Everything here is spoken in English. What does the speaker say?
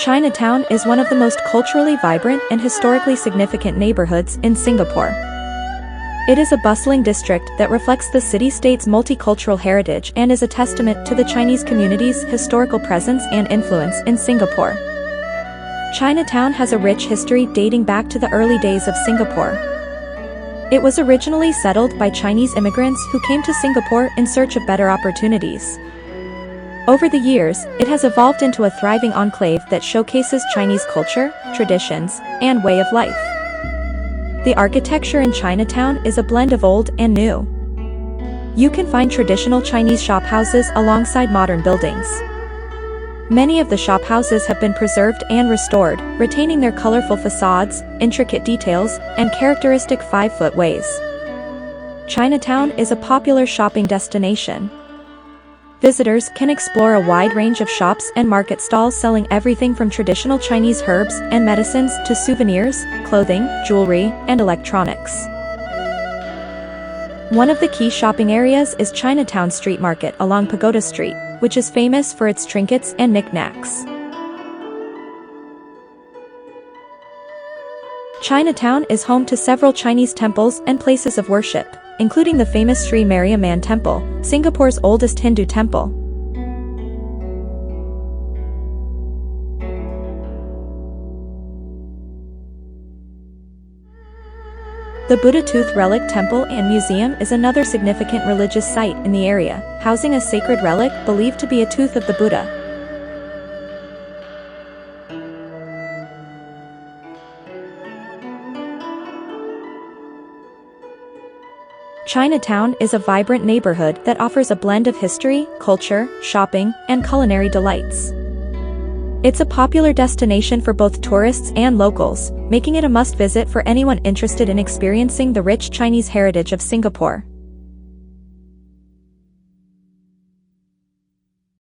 Chinatown is one of the most culturally vibrant and historically significant neighborhoods in Singapore. It is a bustling district that reflects the city-state's multicultural heritage and is a testament to the Chinese community's historical presence and influence in Singapore. Chinatown has a rich history dating back to the early days of Singapore. It was originally settled by Chinese immigrants who came to Singapore in search of better opportunities. Over the years, it has evolved into a thriving enclave that showcases Chinese culture, traditions, and way of life. The architecture in Chinatown is a blend of old and new. You can find traditional Chinese shophouses alongside modern buildings. Many of the shophouses have been preserved and restored, retaining their colorful facades, intricate details, and characteristic 5-foot ways. Chinatown is a popular shopping destination. Visitors can explore a wide range of shops and market stalls selling everything from traditional Chinese herbs and medicines to souvenirs, clothing, jewelry, and electronics. One of the key shopping areas is Chinatown Street Market along Pagoda Street, which is famous for its trinkets and knickknacks. Chinatown is home to several Chinese temples and places of worship, including the famous Sri Mariamman Temple, Singapore's oldest Hindu temple. The Buddha Tooth Relic Temple and Museum is another significant religious site in the area, housing a sacred relic believed to be a tooth of the Buddha. Chinatown is a vibrant neighborhood that offers a blend of history, culture, shopping, and culinary delights. It's a popular destination for both tourists and locals, making it a must-visit for anyone interested in experiencing the rich Chinese heritage of Singapore.